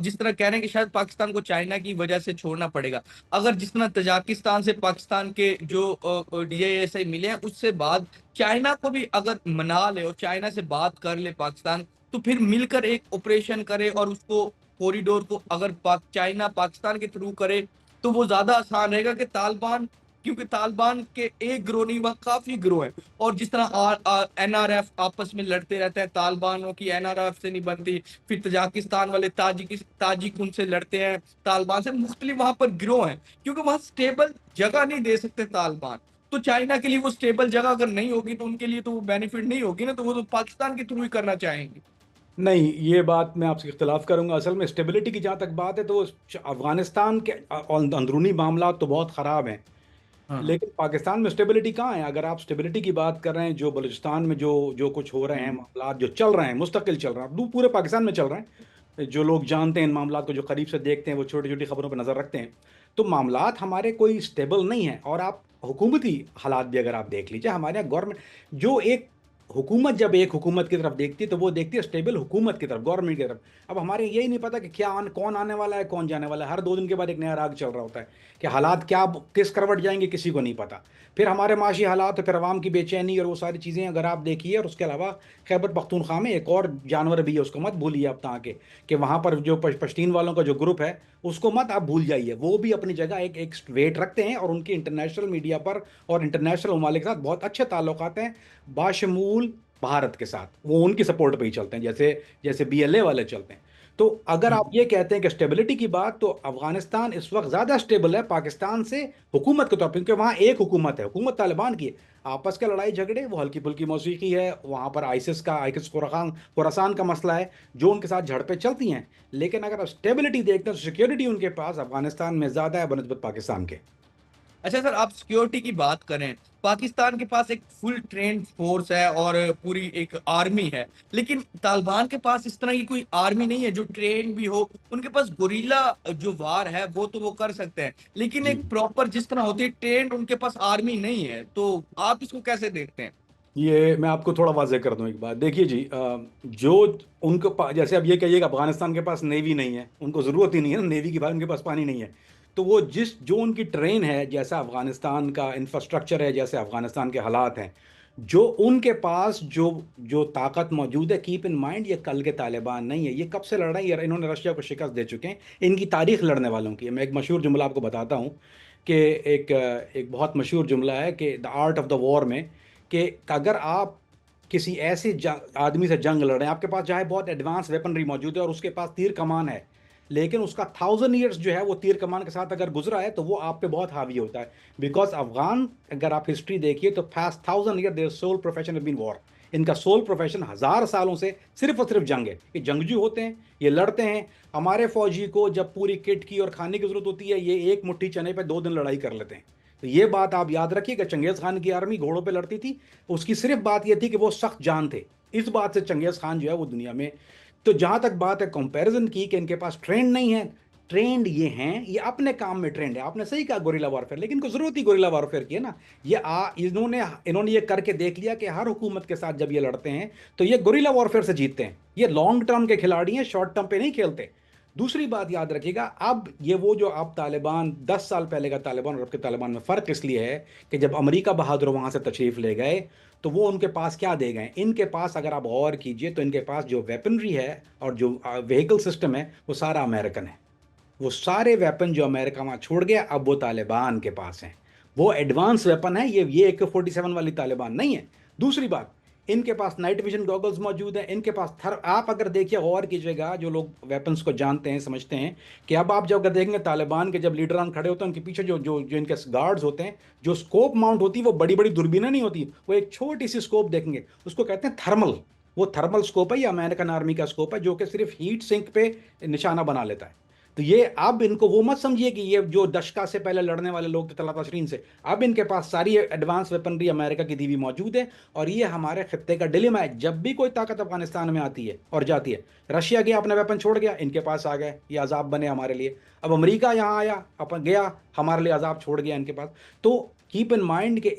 जिस तरह कह रहे हैं कि शायद पाकिस्तान को चाइना की वजह से छोड़ना पड़ेगा, अगर जिस तरह तजाकिस्तान से पाकिस्तान के जो DISI मिले हैं उससे बाद चाइना को भी अगर मना ले और चाइना से बात कर ले पाकिस्तान, तो फिर मिलकर एक ऑपरेशन करे और उसको कॉरिडोर को अगर चाइना पाकिस्तान के थ्रू करे तो वो ज्यादा आसान रहेगा कि तालिबान, क्योंकि तालिबान के एक गिरोह नहीं वहाँ काफी गिरोह है। और जिस तरह NRF आपस में लड़ते रहते हैं, तालिबानों की NRF से नहीं बनती, फिर तजाकिस्तान वाले ताजिक उनसे लड़ते हैं, तालिबान से मुख्तलिफ वहां पर गिरोह हैं, क्योंकि वहां स्टेबल जगह नहीं दे सकते तालिबान। तो चाइना के लिए वो स्टेबल जगह अगर नहीं होगी तो उनके लिए तो वो बेनिफिट नहीं होगी ना, तो वो तो पाकिस्तान के थ्रू ही करना चाहेंगे। नहीं, ये बात मैं आपसे इख्तिलाफ करूंगा। असल में स्टेबिलिटी की जहाँ तक बात है तो अफगानिस्तान के अंदरूनी मामला तो बहुत ख़राब हैं, हाँ। लेकिन पाकिस्तान में स्टेबिलिटी कहाँ है? अगर आप स्टेबिलिटी की बात कर रहे हैं, जो बलूचिस्तान में जो जो कुछ हो रहे हैं हम्म। मामला जो चल रहे हैं, मुस्तकिल चल रहे हैं, पूरे पाकिस्तान में चल रहे हैं। जो लोग जानते हैं इन मामला को, जो करीब से देखते हैं, वो छोटी छोटी खबरों पर नज़र रखते हैं, तो मामलात हमारे कोई स्टेबल नहीं है। और आप हुकूमती हालात भी अगर आप देख लीजिए, हमारे यहाँ गवर्नमेंट, जो एक हुकूमत जब एक हुकूमत की तरफ देखती है तो वो देखती है स्टेबल हुकूमत की तरफ, गवर्नमेंट की तरफ। अब हमारे यही नहीं पता कि कौन आने वाला है, कौन जाने वाला है। हर 2 दिन के बाद एक नया राग चल रहा होता है कि हालात क्या किस करवट जाएंगे, किसी को नहीं पता। फिर हमारे माशी हालात, फिर अवाम की बेचैनी और वो सारी चीज़ें अगर आप देखिए। और उसके अलावा खैबर पख्तूनख्वा में एक और जानवर भी है, उसको मत भूलिए आप ताकि कि वहाँ पर जो पश्तीन वालों का जो ग्रुप है, उसको मत आप भूल जाइए। वो भी अपनी जगह एक एक वेट रखते हैं और उनके इंटरनेशनल मीडिया पर और इंटरनेशनल ममालिक के साथ बहुत अच्छे ताल्लुकात हैं, बाशमूल भारत के साथ। वो उनकी सपोर्ट पे ही चलते हैं, जैसे जैसे BLA वाले चलते हैं। तो अगर आप ये कहते हैं कि स्टेबिलिटी की बात, तो अफगानिस्तान इस वक्त ज़्यादा स्टेबल है पाकिस्तान से हुकूमत के तौर पर, क्योंकि वहाँ एक हुकूमत है, हुकूमत तालिबान की है। आपस के लड़ाई झगड़े वो हल्की फुल्की मौसीकी है, वहाँ पर आइसिस खुरासान का मसला है, जो उनके साथ झड़पें चलती हैं। लेकिन अगर आप स्टेबिलिटी देखते हैं तो सिक्योरिटी उनके पास अफगानिस्तान में ज़्यादा है बनस्बत पाकिस्तान के। अच्छा सर, आप सिक्योरिटी की बात करें, पाकिस्तान के पास एक फुल ट्रेन फोर्स है और पूरी एक आर्मी है, लेकिन तालिबान के पास इस तरह की कोई आर्मी नहीं है जो ट्रेन भी हो। उनके पास गुरीला जो वार है वो तो वो कर सकते हैं, लेकिन जी, एक प्रॉपर जिस तरह होती है ट्रेन, उनके पास आर्मी नहीं है। तो आप इसको कैसे देखते हैं? ये मैं आपको थोड़ा वाज़ेह कर दूं एक बात। देखिए जी, जो उनको जैसे अब ये कहिए कि अफगानिस्तान के पास नेवी नहीं है, उनको ज़रूरत ही नहीं है ना नेवी की, बात उनके पास पानी नहीं है। तो वो जो उनकी ट्रेन है, जैसा अफगानिस्तान का इंफ्रास्ट्रक्चर है, जैसे अफगानिस्तान के हालात हैं, जो उनके पास जो जो ताकत मौजूद है, कीप इन माइंड ये कल के तालिबान नहीं है। ये कब से लड़ रहे हैं, इन्होंने रशिया को शिकस्त दे चुके हैं। इनकी तारीख लड़ने वालों की है। मैं एक मशहूर जुमला आपको बताता हूँ कि एक बहुत मशहूर जुमला है कि the art of the war में, कि अगर आप किसी ऐसे आदमी से जंग लड़ रहे हैं, आपके पास चाहे बहुत एडवांस वेपनरी मौजूद है और उसके पास तीर कमान है, लेकिन उसका 1000 ईयर्स जो है वो तीर कमान के साथ अगर गुजरा है, तो वो आप पे बहुत हावी होता है। बिकॉज अफगान, अगर आप हिस्ट्री देखिए तो past 1000 year their sole profession been war. इनका सोल प्रोफेशन 1000 सालों से सिर्फ और सिर्फ जंग है। ये जंगजू होते हैं, ये लड़ते हैं। हमारे फौजी को जब पूरी किट की और खाने की जरूरत होती है, ये एक मुट्ठी चने पे 2 दिन लड़ाई कर लेते हैं। तो ये बात आप याद रखिएगा, चंगेज खान की आर्मी घोड़ों पे लड़ती थी, उसकी सिर्फ बात ये थी कि वो सख्त जान थे। इस बात से चंगेज खान जो है वो दुनिया में। तो जहां तक बात है कंपैरिजन की कि इनके पास ट्रेंड नहीं है, ट्रेंड ये हैं, ये अपने काम में ट्रेंड है। आपने सही कहा गोरिल्ला वॉरफेयर, लेकिन इनको जरूरत ही गोरिल्ला वॉरफेयर की है ना। ये इन्होंने इन्होंने ये करके देख लिया कि हर हुकूमत के साथ जब ये लड़ते हैं तो ये गोरिल्ला वॉरफेयर से जीतते हैं। ये लॉन्ग टर्म के खिलाड़ी हैं, शॉर्ट टर्म पे नहीं खेलते। दूसरी बात याद रखिएगा, अब ये वो जो आप तालिबान 10 साल पहले का तालिबान और अब के तालिबान में फ़र्क इसलिए है कि जब अमेरिका बहादुर वहाँ से तशरीफ़ ले गए तो वो उनके पास क्या दे गए। इनके पास अगर आप गौर कीजिए तो इनके पास जो वेपनरी है और जो व्हीकल सिस्टम है वो सारा अमेरिकन है। वो सारे वेपन जो अमेरिका वहाँ छोड़ गया अब वो तालिबान के पास हैं। वो एडवांस वेपन है, ये AK-47 वाली तालिबान नहीं है। दूसरी बात, इनके पास नाइट विजन गॉगल्स मौजूद है, इनके पास थर आप अगर देखिए गौर कीजिएगा, जो लोग वेपन्स को जानते हैं समझते हैं, कि अब आप जब अगर देखेंगे तालिबान के जब लीडरान खड़े होते हैं, उनके पीछे जो जो जो इनके गार्ड्स होते हैं, जो स्कोप माउंट होती है, वो बड़ी बड़ी दूरबीनें नहीं होती, वो एक छोटी सी स्कोप देखेंगे, उसको कहते हैं थर्मल। वो थर्मल स्कोप है, ये अमेरिकन आर्मी का स्कोप है, जो कि सिर्फ हीट सिंक पे निशाना बना लेता है। तो ये अब इनको वो मत समझिए कि ये जो दशका से पहले लड़ने वाले लोग थे तला तशरीन से, अब इनके पास सारी एडवांस वेपनरी अमेरिका की दी हुई मौजूद है। और ये हमारे खत्ते का डिलेमा है, जब भी कोई ताकत अफगानिस्तान में आती है और जाती है, रशिया गया अपना वेपन छोड़ गया, इनके पास आ गए, ये अजाब बने हमारे लिए। अब अमेरिका यहाँ आया, अपन गया, हमारे लिए अजाब छोड़ गया इनके पास। तो कीप इन माइंड कि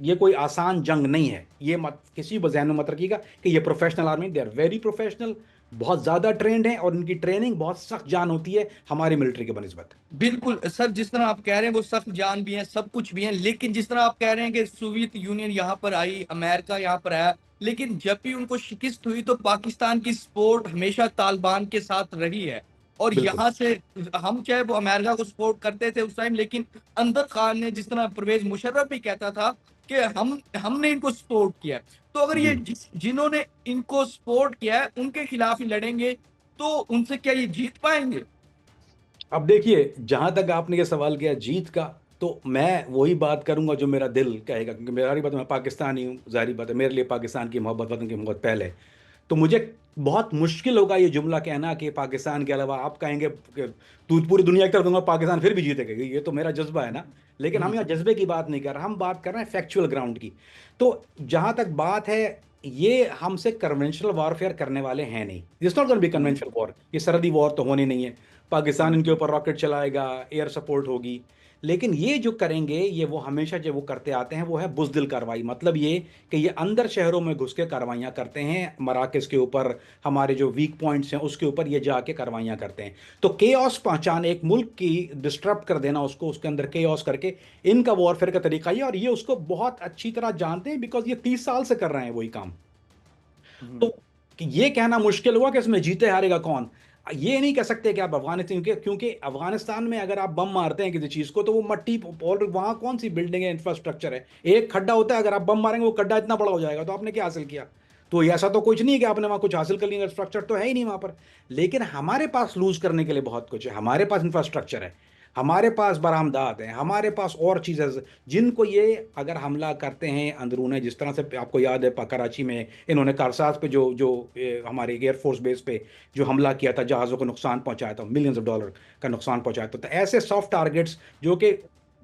ये कोई आसान जंग नहीं है। ये मत किसी भी जहन में मत रखिएगा कि ये professional army, they are very professional. बहुत ज़्यादा ट्रेंड हैं और इनकी ट्रेनिंग बहुत सख्त जान होती है हमारी मिलिट्री के बनिस्बत। बिल्कुल सर, जिस तरह आप कह रहे हैं वो सख्त जान भी है, सब कुछ भी है, लेकिन जिस तरह आप कह रहे हैं कि सोवियत यूनियन यहाँ पर आई, अमेरिका यहाँ पर आया, लेकिन जब भी उनको शिकस्त हुई तो पाकिस्तान की सपोर्ट हमेशा तालिबान के साथ रही है। और बिल्कुल। यहाँ से हम चाहे वो अमेरिका को सपोर्ट करते थे उस टाइम, लेकिन अंदर खान ने, जिस तरह परवेज मुशर्रफ भी कहता था कि हमने इनको सपोर्ट किया है। तो अगर ये जी। जिन्होंने इनको सपोर्ट किया है उनके खिलाफ ही लड़ेंगे, तो उनसे क्या ये जीत पाएंगे? अब देखिए, जहां तक आपने ये सवाल किया जीत का, तो मैं वही बात करूंगा जो मेरा दिल कहेगा, क्योंकि मेरी सारी बात, मैं पाकिस्तानी हूँ, जाहिर बात है मेरे लिए पाकिस्तान की मोहब्बत, वतन की मोहब्बत पहले। तो मुझे बहुत मुश्किल होगा ये जुमला कहना कि पाकिस्तान के अलावा, आप कहेंगे कि तू पूरी दुनिया की तरफ दूंगा पाकिस्तान फिर भी जीतेगा, ये तो मेरा जज्बा है ना। लेकिन हम यहाँ जज्बे की बात नहीं कर रहे, हम बात कर रहे हैं फैक्चुअल ग्राउंड की। तो जहां तक बात है, ये हमसे कन्वेंशनल वॉरफेयर करने वाले हैं नहीं, this not going be conventional war, ये सरहदी वॉर तो होनी नहीं है। पाकिस्तान इनके ऊपर रॉकेट चलाएगा, एयर सपोर्ट होगी। लेकिन ये जो करेंगे, ये वो हमेशा जो वो करते आते हैं, वो है बुजदिल कार्रवाई। मतलब ये कि ये अंदर शहरों में घुस के कार्रवाइयाँ करते हैं, मराकज़ के ऊपर, हमारे जो वीक पॉइंट्स हैं उसके ऊपर ये जाके कार्रवाइयाँ करते हैं। तो केओस पहचान, एक मुल्क की डिस्टर्ब कर देना उसको, उसके अंदर केओस करके, इनका वॉरफेयर का तरीका ये, और ये उसको बहुत अच्छी तरह जानते हैं, बिकॉज ये 30 साल से कर रहे हैं वही काम। तो हम्म। कि ये कहना मुश्किल हुआ कि इसमें जीते हारेगा कौन। ये नहीं कह सकते कि आप अफगानिस्तान के, क्योंकि अफगानिस्तान में अगर आप बम मारते हैं किसी चीज को, तो वो मट्टी, और वहां कौन सी बिल्डिंग है, इंफ्रास्ट्रक्चर है, एक खड्डा होता है, अगर आप बम मारेंगे वो खड्डा इतना बड़ा हो जाएगा, तो आपने क्या हासिल किया। तो ऐसा तो कुछ नहीं है कि आपने वहां कुछ हासिल कर लिया, इंफ्रास्ट्रक्चर तो है ही नहीं वहां पर। लेकिन हमारे पास लूज करने के लिए बहुत कुछ है, हमारे पास इंफ्रास्ट्रक्चर है, हमारे पास बरामदात हैं, हमारे पास और चीज़ें, जिनको ये अगर हमला करते हैं अंदरूने, जिस तरह से आपको याद है कराची में इन्होंने कारसाज पे जो जो हमारे एयरफोर्स बेस पे जो हमला किया था, जहाज़ों को नुकसान पहुंचाया था, मिलियंस ऑफ डॉलर का नुकसान पहुंचाया था। तो ऐसे सॉफ्ट टारगेट्स जो कि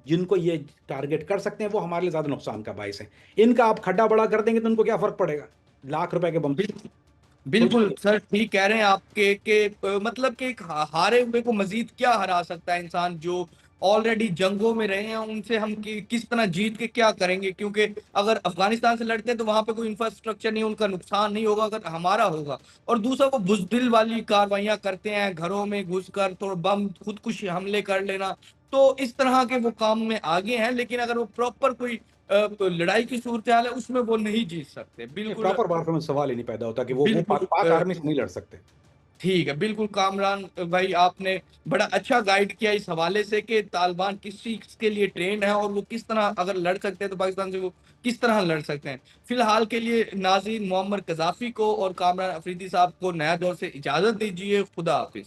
जिनको ये टारगेट कर सकते हैं, वो हमारे लिए ज़्यादा नुकसान का बायस है। इनका आप खड्डा बड़ा कर देंगे तो उनको क्या फ़र्क पड़ेगा, लाख रुपए के बम। बिल्कुल तो बिल्कुल सर, ठीक कह रहे हैं आपके के मतलब कि एक हारे हुए को मजीद क्या हरा सकता है इंसान, जो ऑलरेडी जंगों में रहे हैं उनसे हम किस तरह जीत के क्या करेंगे? क्योंकि अगर अफगानिस्तान से लड़ते हैं तो वहां पे कोई इंफ्रास्ट्रक्चर नहीं, उनका नुकसान नहीं होगा, अगर हमारा होगा। और दूसरा, वो बुजदिल वाली कार्रवाइयां करते हैं, घरों में घुसकर तो बम खुदकुशी हमले कर लेना। तो इस तरह के वो काम में आगे हैं, लेकिन अगर वो प्रॉपर कोई लड़ाई की सूरत हाल है उसमें वो नहीं जीत सकते। बिल्कुल प्रॉपर वारफेयर में सवाल ही नहीं पैदा होता कि वो पाक, बिल्कुल पाक आर्मी से नहीं लड़ सकते। ठीक है, बिल्कुल कामरान भाई, आपने बड़ा अच्छा गाइड किया इस हवाले से कि तालिबान किस चीज़ के लिए ट्रेंड है और वो किस तरह अगर लड़ सकते हैं तो पाकिस्तान से वो किस तरह लड़ सकते हैं। फिलहाल के लिए नाज़रीन, मोअम्मर कज़ाफ़ी को और कामरान अफरीदी साहब को नया दौर से इजाज़त दीजिए। खुदा हाफ़िज़।